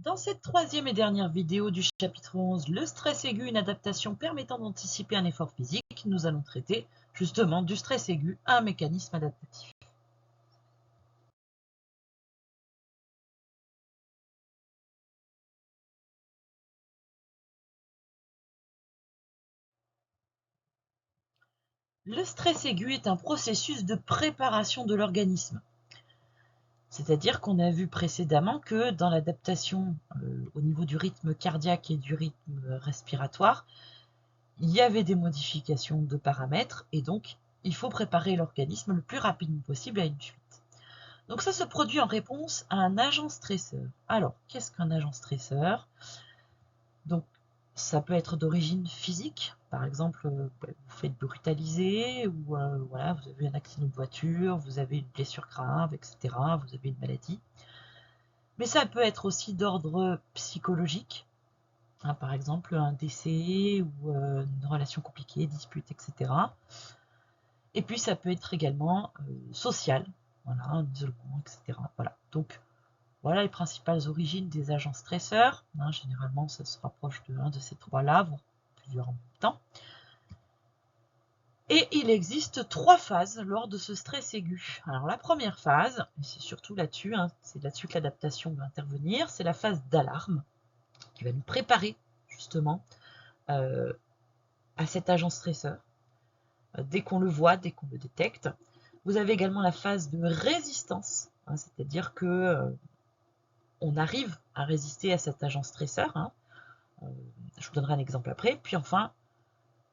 Dans cette troisième et dernière vidéo du chapitre 11, le stress aigu, une adaptation permettant d'anticiper un effort physique, nous allons traiter justement du stress aigu, un mécanisme adaptatif. Le stress aigu est un processus de préparation de l'organisme. C'est-à-dire qu'on a vu précédemment que dans l'adaptation au niveau du rythme cardiaque et du rythme respiratoire, il y avait des modifications de paramètres et donc il faut préparer l'organisme le plus rapidement possible à une fuite. Donc ça se produit en réponse à un agent stresseur. Alors, qu'est-ce qu'un agent stresseur? Donc, ça peut être d'origine physique. Par exemple, vous faites brutaliser, ou voilà, vous avez un accident de voiture, vous avez une blessure grave, etc. Vous avez une maladie. Mais ça peut être aussi d'ordre psychologique. Hein, par exemple, un décès ou une relation compliquée, dispute, etc. Et puis, ça peut être également social. Voilà, un isolement, etc. Voilà. Donc, voilà les principales origines des agents stresseurs. Hein, généralement, ça se rapproche de l'un de ces trois-là, voire plusieurs en même temps. Et il existe trois phases lors de ce stress aigu. Alors la première phase, et c'est surtout là-dessus, hein, c'est là-dessus que l'adaptation va intervenir, c'est la phase d'alarme qui va nous préparer justement à cet agent stresseur. Dès qu'on le voit, dès qu'on le détecte. Vous avez également la phase de résistance, hein, c'est-à-dire que on arrive à résister à cet agent stresseur. Hein. Je vous donnerai un exemple après. Puis enfin,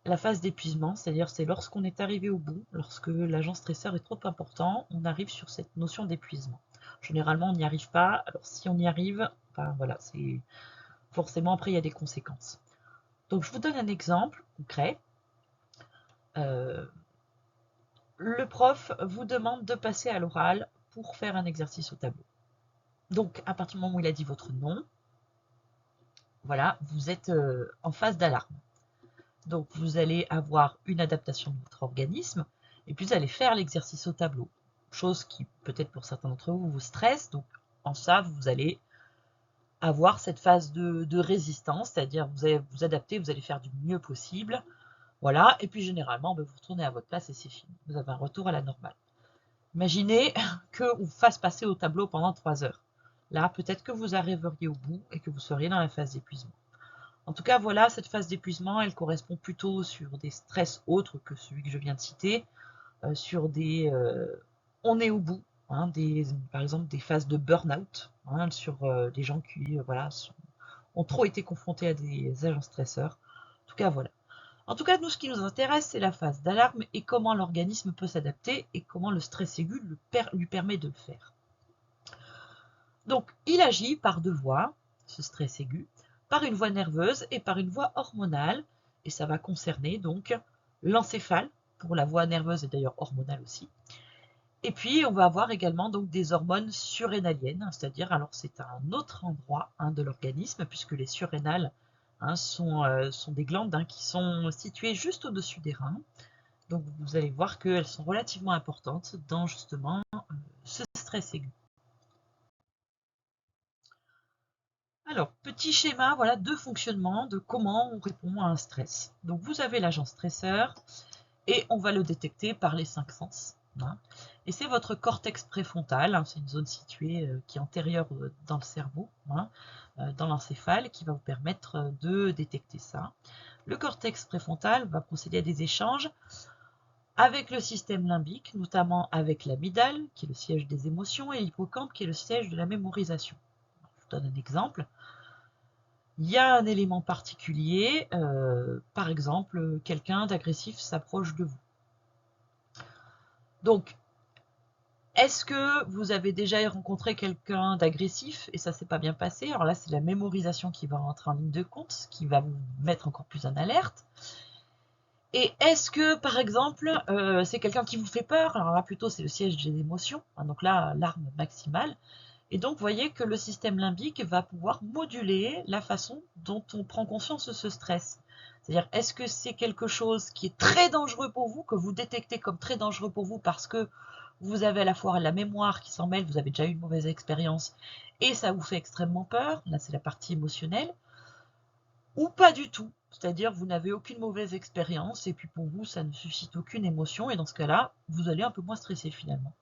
la phase d'épuisement, c'est-à-dire c'est lorsqu'on est arrivé au bout, lorsque l'agent stresseur est trop important, on arrive sur cette notion d'épuisement. Généralement, on n'y arrive pas. Alors si on y arrive, ben voilà, c'est forcément après il y a des conséquences. Donc je vous donne un exemple concret. Le prof vous demande de passer à l'oral pour faire un exercice au tableau. Donc à partir du moment où il a dit votre nom, voilà, vous êtes en phase d'alarme. Donc vous allez avoir une adaptation de votre organisme et puis vous allez faire l'exercice au tableau. Chose qui peut-être pour certains d'entre vous vous stresse. Donc en ça, vous allez avoir cette phase de résistance, c'est-à-dire vous allez vous adapter, vous allez faire du mieux possible. Voilà, et puis généralement, vous retournez à votre place et c'est fini. Vous avez un retour à la normale. Imaginez qu'on vous fasse passer au tableau pendant 3 heures. Là, peut-être que vous arriveriez au bout et que vous seriez dans la phase d'épuisement. En tout cas, voilà, cette phase d'épuisement, elle correspond plutôt sur des stress autres que celui que je viens de citer, sur des on est au bout, hein, par exemple des phases de burn-out, hein, sur des gens qui voilà, ont trop été confrontés à des agents stresseurs. En tout cas, voilà. En tout cas, nous, ce qui nous intéresse, c'est la phase d'alarme et comment l'organisme peut s'adapter et comment le stress aigu lui permet de le faire. Donc, il agit par deux voies, ce stress aigu, par une voie nerveuse et par une voie hormonale, et ça va concerner donc l'encéphale, pour la voie nerveuse et d'ailleurs hormonale aussi. Et puis, on va avoir également donc des hormones surrénaliennes, c'est-à-dire, alors c'est un autre endroit hein, de l'organisme, puisque les surrénales hein, sont des glandes hein, qui sont situées juste au-dessus des reins. Donc, vous allez voir qu'elles sont relativement importantes dans justement ce stress aigu. Alors, petit schéma voilà, de fonctionnement de comment on répond à un stress. Donc, vous avez l'agent stresseur et on va le détecter par les 5 sens. Hein. Et c'est votre cortex préfrontal, hein, c'est une zone située qui est antérieure dans le cerveau, hein, dans l'encéphale, qui va vous permettre de détecter ça. Le cortex préfrontal va procéder à des échanges avec le système limbique, notamment avec l'amygdale, qui est le siège des émotions, et l'hippocampe, qui est le siège de la mémorisation. Je vous donne un exemple. Il y a un élément particulier, par exemple, quelqu'un d'agressif s'approche de vous. Donc, est-ce que vous avez déjà rencontré quelqu'un d'agressif et ça s'est pas bien passé? Alors là, c'est la mémorisation qui va rentrer en ligne de compte, ce qui va vous mettre encore plus en alerte. Et est-ce que, par exemple, c'est quelqu'un qui vous fait peur? Alors là, plutôt, c'est le siège des émotions. Hein, donc là, l'arme maximale. Et donc, vous voyez que le système limbique va pouvoir moduler la façon dont on prend conscience de ce stress. C'est-à-dire, est-ce que c'est quelque chose qui est très dangereux pour vous, que vous détectez comme très dangereux pour vous parce que vous avez à la fois la mémoire qui s'en mêle, vous avez déjà eu une mauvaise expérience et ça vous fait extrêmement peur, là c'est la partie émotionnelle, ou pas du tout, c'est-à-dire vous n'avez aucune mauvaise expérience et puis pour vous ça ne suscite aucune émotion et dans ce cas-là, vous allez un peu moins stresser finalement.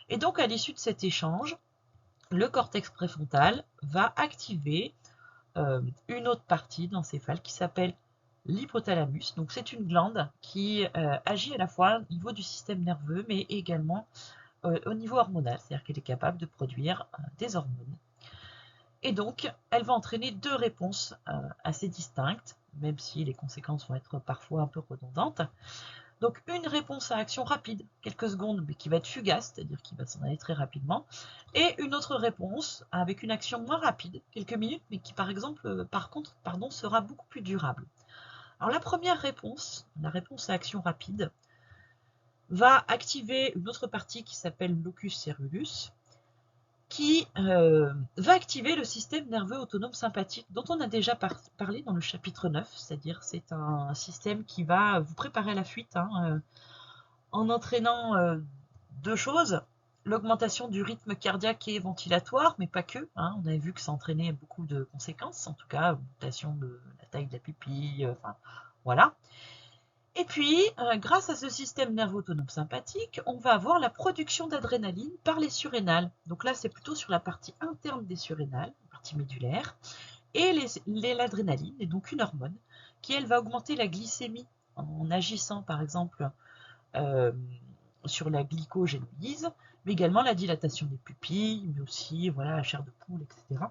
Et donc à l'issue de cet échange, le cortex préfrontal va activer une autre partie de l'encéphale qui s'appelle l'hypothalamus. Donc c'est une glande qui agit à la fois au niveau du système nerveux mais également au niveau hormonal, c'est-à-dire qu'elle est capable de produire des hormones. Et donc, elle va entraîner deux réponses assez distinctes, même si les conséquences vont être parfois un peu redondantes. Donc, une réponse à action rapide, quelques secondes, mais qui va être fugace, c'est-à-dire qui va s'en aller très rapidement, et une autre réponse avec une action moins rapide, quelques minutes, mais qui, par contre, sera beaucoup plus durable. Alors, la première réponse, la réponse à action rapide, va activer une autre partie qui s'appelle locus ceruleus, qui va activer le système nerveux autonome sympathique dont on a déjà parlé dans le chapitre 9, c'est-à-dire c'est un système qui va vous préparer à la fuite en entraînant deux choses, l'augmentation du rythme cardiaque et ventilatoire, mais pas que, on avait vu que ça entraînait beaucoup de conséquences, en tout cas augmentation de la taille de la pupille, enfin voilà. Et puis, grâce à ce système nerveux autonome sympathique, on va avoir la production d'adrénaline par les surrénales. Donc là, c'est plutôt sur la partie interne des surrénales, la partie médulaire. Et l'adrénaline est donc une hormone qui, elle, va augmenter la glycémie en agissant, par exemple, sur la glycogénolyse, mais également la dilatation des pupilles, mais aussi voilà, la chair de poule, etc.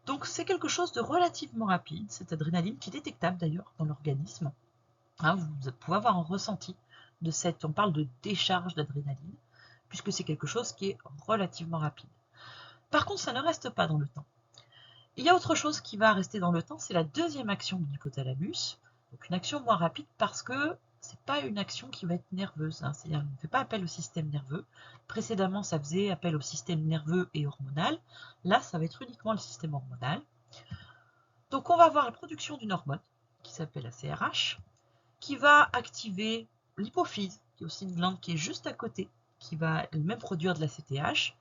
Donc c'est quelque chose de relativement rapide, cette adrénaline, qui est détectable d'ailleurs dans l'organisme. Vous pouvez avoir un ressenti de cette, on parle de décharge d'adrénaline, puisque c'est quelque chose qui est relativement rapide. Par contre, ça ne reste pas dans le temps. Il y a autre chose qui va rester dans le temps, c'est la deuxième action de l'hypothalamus, donc une action moins rapide parce que c'est pas une action qui va être nerveuse, c'est-à-dire on ne fait pas appel au système nerveux. Précédemment, ça faisait appel au système nerveux et hormonal. Là, ça va être uniquement le système hormonal. Donc on va avoir la production d'une hormone qui s'appelle la CRH, qui va activer l'hypophyse, qui est aussi une glande qui est juste à côté, qui va elle-même produire de la CTH,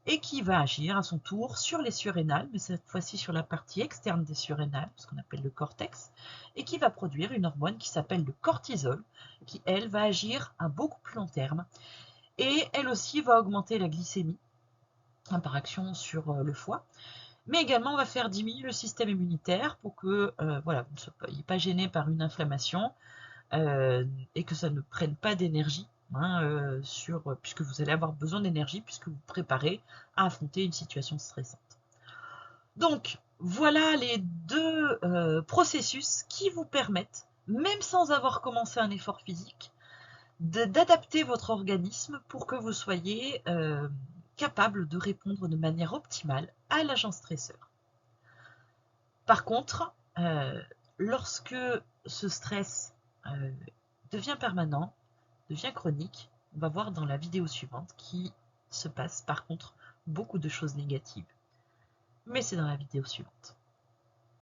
et qui va agir à son tour sur les surrénales, mais cette fois-ci sur la partie externe des surrénales, ce qu'on appelle le cortex, et qui va produire une hormone qui s'appelle le cortisol, qui elle va agir à beaucoup plus long terme, et elle aussi va augmenter la glycémie par action sur le foie, mais également on va faire diminuer le système immunitaire pour que voilà, vous ne soyez pas gêné par une inflammation, et que ça ne prenne pas d'énergie, puisque vous allez avoir besoin d'énergie, puisque vous vous préparez à affronter une situation stressante. Donc, voilà les deux processus qui vous permettent, même sans avoir commencé un effort physique, d'adapter votre organisme pour que vous soyez capable de répondre de manière optimale à l'agent stresseur. Par contre, lorsque ce stress devient permanent, devient chronique, on va voir dans la vidéo suivante qu'il se passe par contre beaucoup de choses négatives. Mais c'est dans la vidéo suivante.